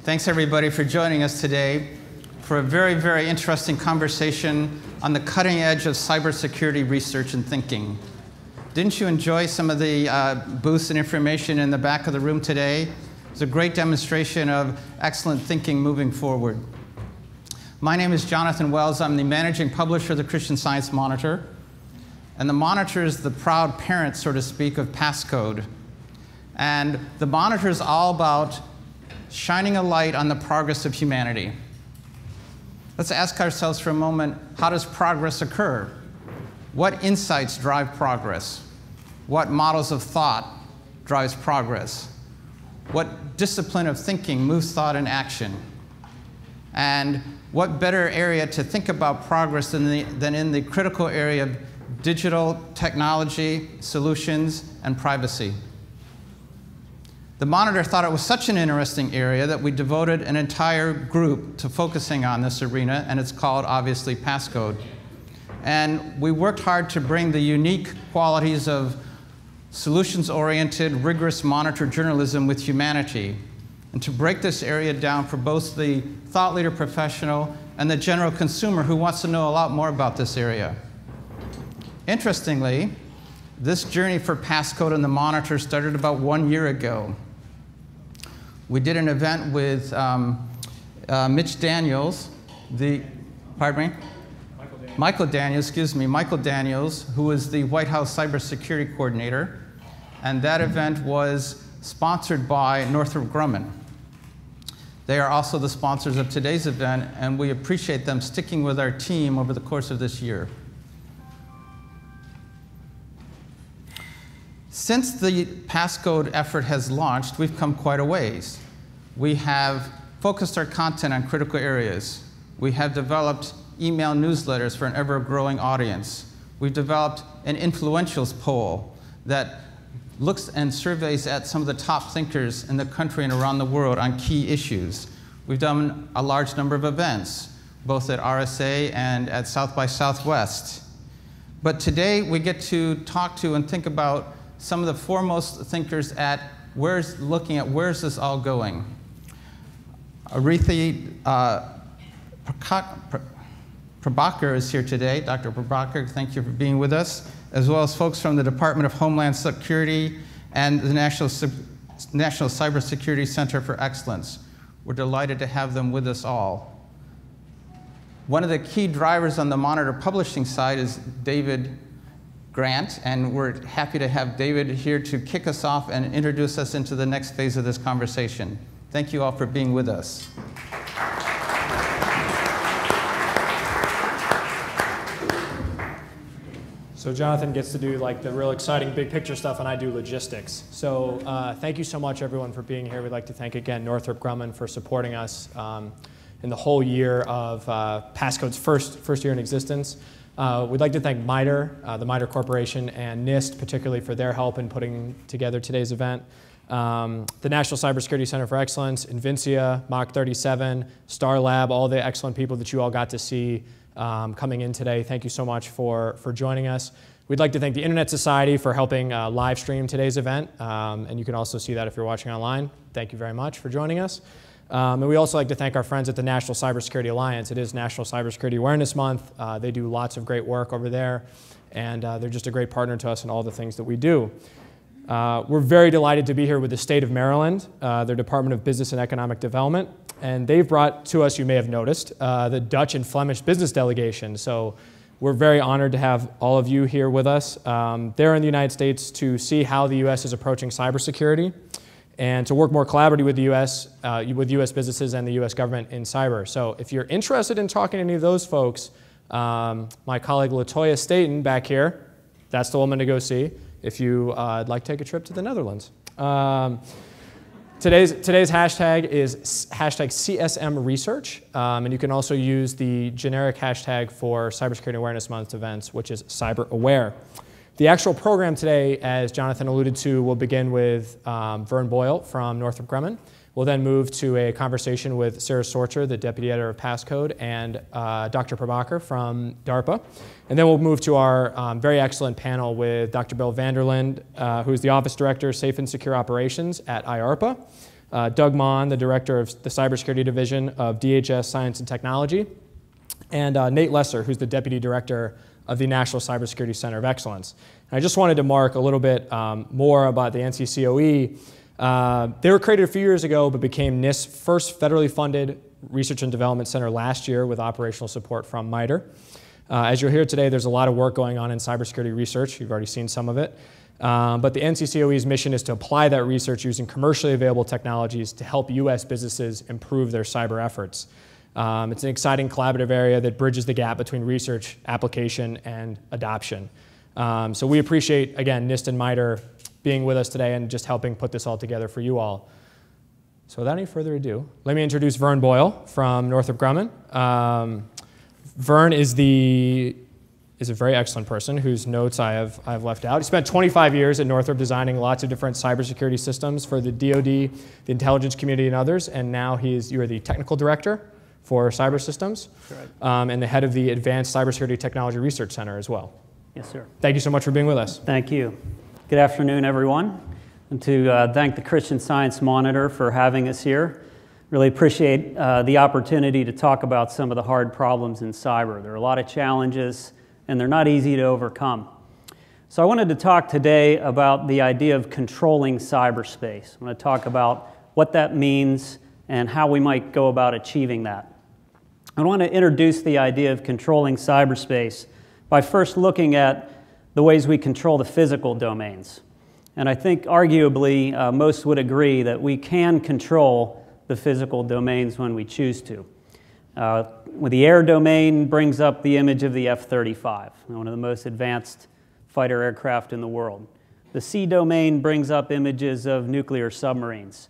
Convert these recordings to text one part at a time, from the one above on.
Thanks everybody for joining us today for a very, very interesting conversation on the cutting edge of cybersecurity research and thinking. Didn't you enjoy some of the booths and information in the back of the room today? It's a great demonstration of excellent thinking moving forward. My name is Jonathan Wells. I'm the managing publisher of the Christian Science Monitor. And the Monitor is the proud parent, so to speak, of Passcode. And the Monitor is all about shining a light on the progress of humanity. Let's ask ourselves for a moment, how does progress occur? What insights drive progress? What models of thought drives progress? What discipline of thinking moves thought in action? And what better area to think about progress than in the critical area of digital technology, solutions, and privacy? The Monitor thought it was such an interesting area that we devoted an entire group to focusing on this arena, and it's called, obviously, Passcode. And we worked hard to bring the unique qualities of solutions-oriented, rigorous Monitor journalism with humanity, and to break this area down for both the thought leader professional and the general consumer who wants to know a lot more about this area. Interestingly, this journey for Passcode and the Monitor started about 1 year ago. We did an event with Mitch Daniels, Michael Daniels, who was the White House cybersecurity coordinator. And that event was sponsored by Northrop Grumman. They are also the sponsors of today's event, and we appreciate them sticking with our team over the course of this year. Since the Passcode effort has launched, we've come quite a ways. We have focused our content on critical areas. We have developed email newsletters for an ever-growing audience. We've developed an influentials poll that looks and surveys at some of the top thinkers in the country and around the world on key issues. We've done a large number of events, both at RSA and at South by Southwest. But today we get to talk to and think about some of the foremost thinkers at looking at where's this all going. Arithi Prabhakar is here today. Dr. Prabhakar, thank you for being with us, as well as folks from the Department of Homeland Security and the National Cybersecurity Center for Excellence. We're delighted to have them with us all. One of the key drivers on the Monitor publishing side is David Grant, and we're happy to have David here to kick us off and introduce us into the next phase of this conversation. Thank you all for being with us. So Jonathan gets to do like the real exciting big picture stuff, and I do logistics. So thank you so much, everyone, for being here. We'd like to thank again Northrop Grumman for supporting us in the whole year of Passcode's first year in existence. We'd like to thank MITRE, the MITRE Corporation, and NIST particularly for their help in putting together today's event. The National Cybersecurity Center for Excellence, Invincia, Mach 37, Star Lab, all the excellent people that you all got to see coming in today. Thank you so much for joining us. We'd like to thank the Internet Society for helping live stream today's event. And you can also see that if you're watching online. Thank you very much for joining us. And we also like to thank our friends at the National Cybersecurity Alliance. It is National Cybersecurity Awareness Month. They do lots of great work over there. And they're just a great partner to us in all the things that we do. We're very delighted to be here with the state of Maryland, their Department of Business and Economic Development. And they've brought to us, you may have noticed, the Dutch and Flemish business delegation. So we're very honored to have all of you here with us. They're in the United States to see how the US is approaching cybersecurity and to work more collaboratively with the US businesses and the US government in cyber. So if you're interested in talking to any of those folks, my colleague LaToya Staten back here, that's the woman to go see if you'd like to take a trip to the Netherlands. Today's hashtag is hashtag CSM Research, and you can also use the generic hashtag for Cybersecurity Awareness Month events, which is Cyber Aware. The actual program today, as Jonathan alluded to, will begin with Vern Boyle from Northrop Grumman. We'll then move to a conversation with Sarah Sorcher, the deputy editor of Passcode, and Dr. Prabhakar from DARPA. And then we'll move to our very excellent panel with Dr. Bill Vanderland, who is the Office Director, Safe and Secure Operations at IARPA. Doug Mon, the director of the cybersecurity division of DHS Science and Technology, and Nate Lesser, who's the deputy director of the National Cybersecurity Center of Excellence. And I just wanted to mark a little bit more about the NCCOE. They were created a few years ago, but became NIST's first federally funded research and development center last year with operational support from MITRE. As you'll hear today, there's a lot of work going on in cybersecurity research. You've already seen some of it. But the NCCOE's mission is to apply that research using commercially available technologies to help US businesses improve their cyber efforts. It's an exciting collaborative area that bridges the gap between research, application, and adoption. So we appreciate, again, NIST and MITRE being with us today and just helping put this all together for you all. So without any further ado, let me introduce Vern Boyle from Northrop Grumman. Vern is a very excellent person whose notes I have left out. He spent 25 years at Northrop designing lots of different cybersecurity systems for the DoD, the intelligence community, and others, and now you are the technical director for cyber systems, right. And the head of the Advanced Cybersecurity Technology Research Center as well. Yes, sir. Thank you so much for being with us. Thank you. Good afternoon, everyone. And to thank the Christian Science Monitor for having us here. Really appreciate the opportunity to talk about some of the hard problems in cyber. There are a lot of challenges, and they're not easy to overcome. So I wanted to talk today about the idea of controlling cyberspace. I'm going to talk about what that means and how we might go about achieving that. I want to introduce the idea of controlling cyberspace by first looking at the ways we control the physical domains. And I think arguably most would agree that we can control the physical domains when we choose to. The air domain brings up the image of the F-35, one of the most advanced fighter aircraft in the world. The sea domain brings up images of nuclear submarines,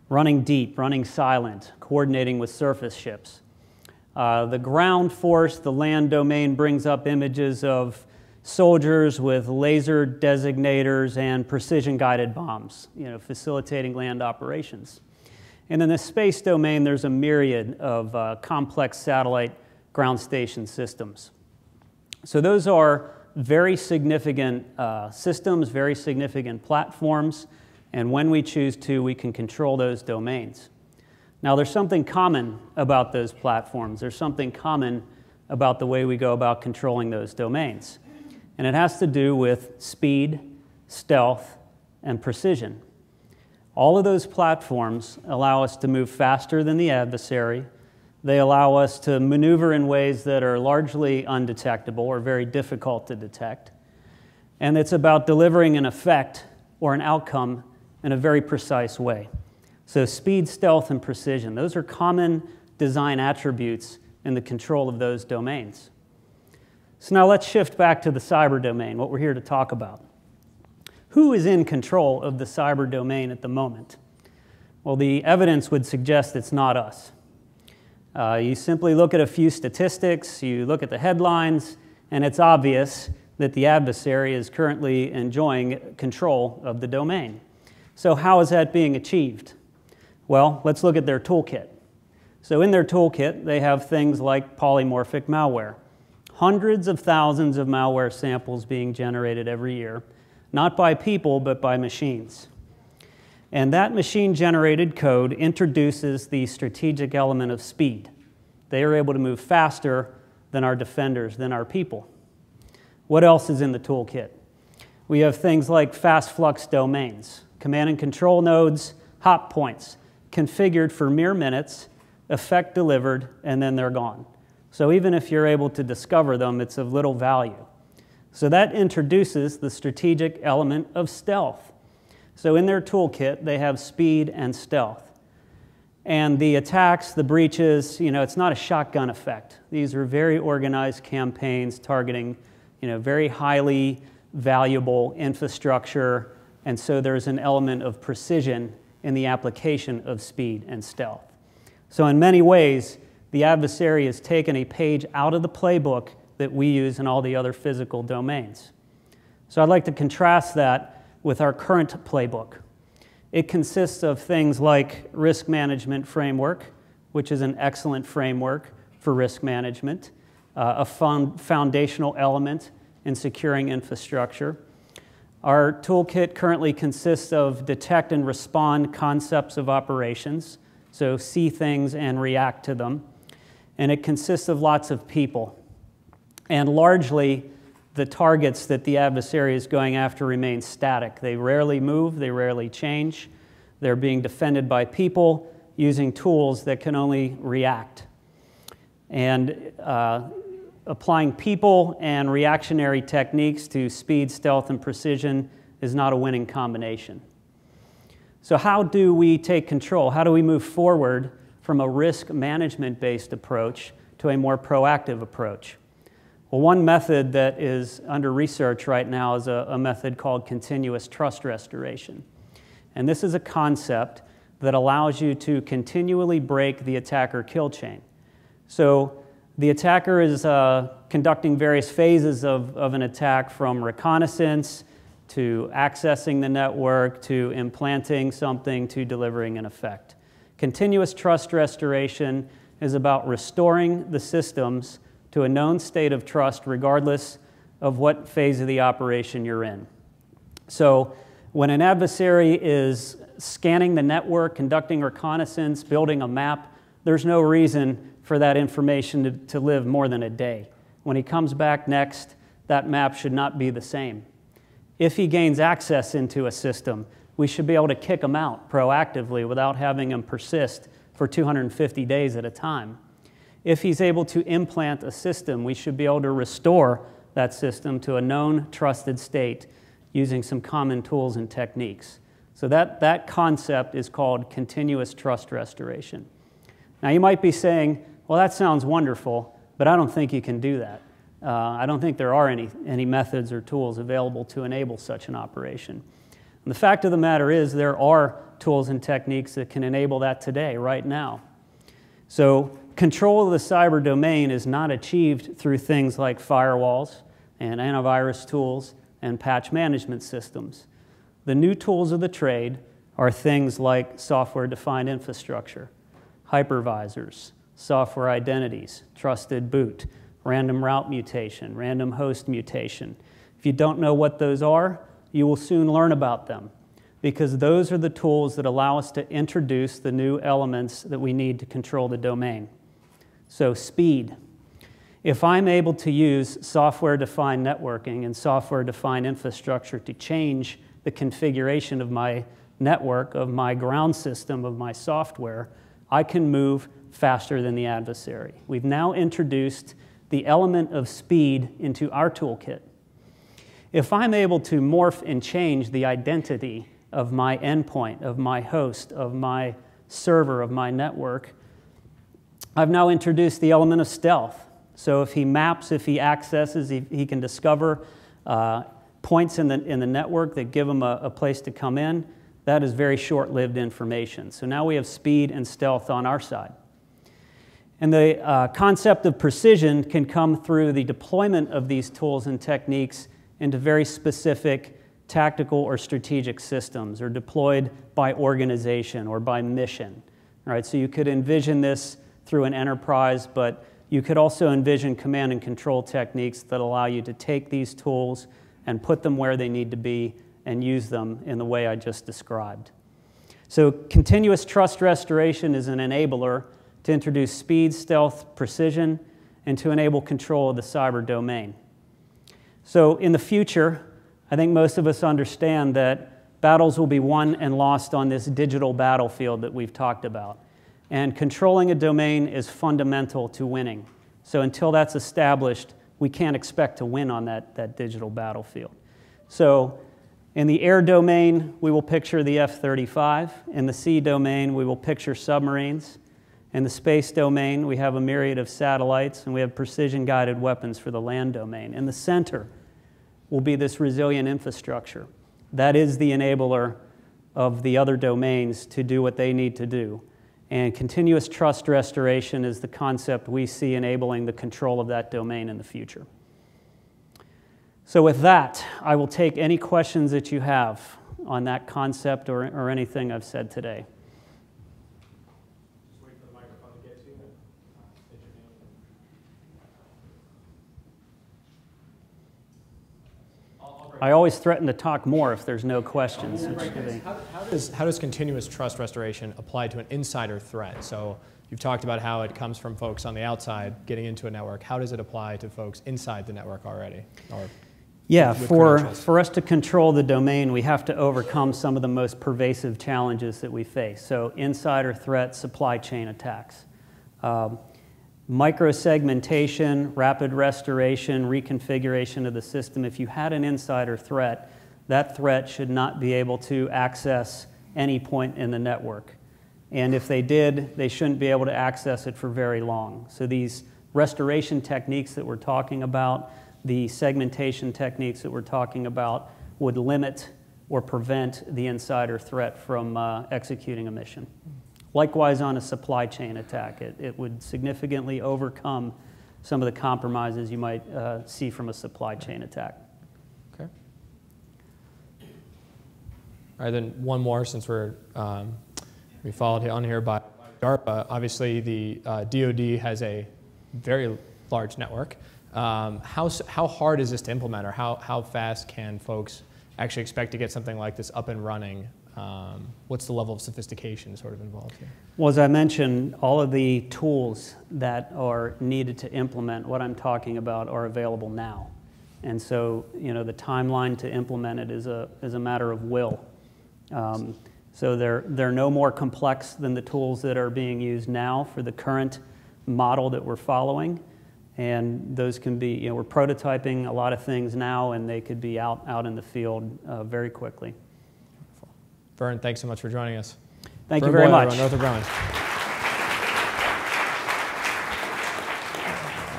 running deep, running silent, coordinating with surface ships. The ground force, the land domain, brings up images of soldiers with laser designators and precision-guided bombs, facilitating land operations. And in the space domain, there's a myriad of complex satellite ground station systems. So those are very significant systems, very significant platforms, and when we choose to, we can control those domains. Now, there's something common about those platforms. There's something common about the way we go about controlling those domains. And it has to do with speed, stealth, and precision. All of those platforms allow us to move faster than the adversary. They allow us to maneuver in ways that are largely undetectable or very difficult to detect. And it's about delivering an effect or an outcome in a very precise way. So speed, stealth, and precision, those are common design attributes in the control of those domains. So now let's shift back to the cyber domain, what we're here to talk about. Who is in control of the cyber domain at the moment? Well, the evidence would suggest it's not us. You simply look at a few statistics, you look at the headlines, and it's obvious that the adversary is currently enjoying control of the domain. So how is that being achieved? Well, let's look at their toolkit. So in their toolkit, they have things like polymorphic malware. Hundreds of thousands of malware samples being generated every year, not by people, but by machines. And that machine-generated code introduces the strategic element of speed. They are able to move faster than our defenders, than our people. What else is in the toolkit? We have things like fast flux domains, command and control nodes, hop points, configured for mere minutes, effect delivered, and then they're gone. So even if you're able to discover them, it's of little value. So that introduces the strategic element of stealth. So in their toolkit, they have speed and stealth. And the attacks, the breaches, it's not a shotgun effect. These are very organized campaigns targeting, very highly valuable infrastructure. And so there's an element of precision in the application of speed and stealth. So in many ways, the adversary has taken a page out of the playbook that we use in all the other physical domains. So I'd like to contrast that with our current playbook. It consists of things like risk management framework, which is an excellent framework for risk management, a foundational element in securing infrastructure. Our toolkit currently consists of detect and respond concepts of operations, so see things and react to them. And it consists of lots of people. And largely, the targets that the adversary is going after remain static. They rarely move, they rarely change. They're being defended by people using tools that can only react. And applying people and reactionary techniques to speed, stealth, and precision is not a winning combination. So how do we take control? How do we move forward from a risk management-based approach to a more proactive approach? Well, one method that is under research right now is a method called continuous trust restoration. And this is a concept that allows you to continually break the attacker kill chain. So the attacker is conducting various phases of an attack, from reconnaissance to accessing the network to implanting something to delivering an effect. Continuous trust restoration is about restoring the systems to a known state of trust regardless of what phase of the operation you're in. So when an adversary is scanning the network, conducting reconnaissance, building a map, there's no reason for that information to live more than a day. When he comes back next, that map should not be the same. If he gains access into a system, we should be able to kick him out proactively without having him persist for 250 days at a time. If he's able to implant a system, we should be able to restore that system to a known, trusted state using some common tools and techniques. So that concept is called continuous trust restoration. Now you might be saying, well, that sounds wonderful, but I don't think you can do that. I don't think there are any methods or tools available to enable such an operation. And the fact of the matter is there are tools and techniques that can enable that today, right now. So control of the cyber domain is not achieved through things like firewalls and antivirus tools and patch management systems. The new tools of the trade are things like software-defined infrastructure, hypervisors, software identities, trusted boot, random route mutation, random host mutation. If you don't know what those are, you will soon learn about them, because those are the tools that allow us to introduce the new elements that we need to control the domain. So speed. If I'm able to use software-defined networking and software-defined infrastructure to change the configuration of my network, of my ground system, of my software, I can move faster than the adversary. We've now introduced the element of speed into our toolkit. If I'm able to morph and change the identity of my endpoint, of my host, of my server, of my network, I've now introduced the element of stealth. So if he maps, if he accesses, he can discover points in the network that give him a place to come in. That is very short-lived information. So now we have speed and stealth on our side. And the concept of precision can come through the deployment of these tools and techniques into very specific tactical or strategic systems, or deployed by organization or by mission. All right, so you could envision this through an enterprise, but you could also envision command and control techniques that allow you to take these tools and put them where they need to be and use them in the way I just described. So continuous trust restoration is an enabler to introduce speed, stealth, precision, and to enable control of the cyber domain. So in the future, I think most of us understand that battles will be won and lost on this digital battlefield that we've talked about. And controlling a domain is fundamental to winning. So until that's established, we can't expect to win on that digital battlefield. So in the air domain, we will picture the F-35. In the sea domain, we will picture submarines. In the space domain, we have a myriad of satellites, and we have precision-guided weapons for the land domain. In the center will be this resilient infrastructure. That is the enabler of the other domains to do what they need to do. And continuous trust restoration is the concept we see enabling the control of that domain in the future. So with that, I will take any questions that you have on that concept or anything I've said today. Just wait for the microphone to get to you. State your name. I'll I always threaten to talk more if there's no questions. How does continuous trust restoration apply to an insider threat? So you've talked about how it comes from folks on the outside getting into a network. How does it apply to folks inside the network already? Yeah, for us to control the domain, we have to overcome some of the most pervasive challenges that we face. So insider threats, supply chain attacks. Microsegmentation, rapid restoration, reconfiguration of the system. If you had an insider threat, that threat should not be able to access any point in the network. And if they did, they shouldn't be able to access it for very long. So these restoration techniques that we're talking about, the segmentation techniques that we're talking about, would limit or prevent the insider threat from executing a mission. Likewise, on a supply chain attack, it would significantly overcome some of the compromises you might see from a supply chain attack. Okay. All right, then one more, since we followed on here by DARPA. Obviously, the DoD has a very large network. How hard is this to implement, or how fast can folks actually expect to get something like this up and running? What's the level of sophistication sort of involved here? Well, as I mentioned, all of the tools that are needed to implement what I'm talking about are available now. And so, the timeline to implement it is a matter of will. So they're no more complex than the tools that are being used now for the current model that we're following. And those can be, we're prototyping a lot of things now, and they could be out in the field very quickly. Vern, thanks so much for joining us. Thank you very much. Northrop Grumman.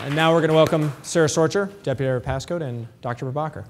And now we're going to welcome Sarah Sorcher, Deputy Pascode, and Dr. Prabhakar.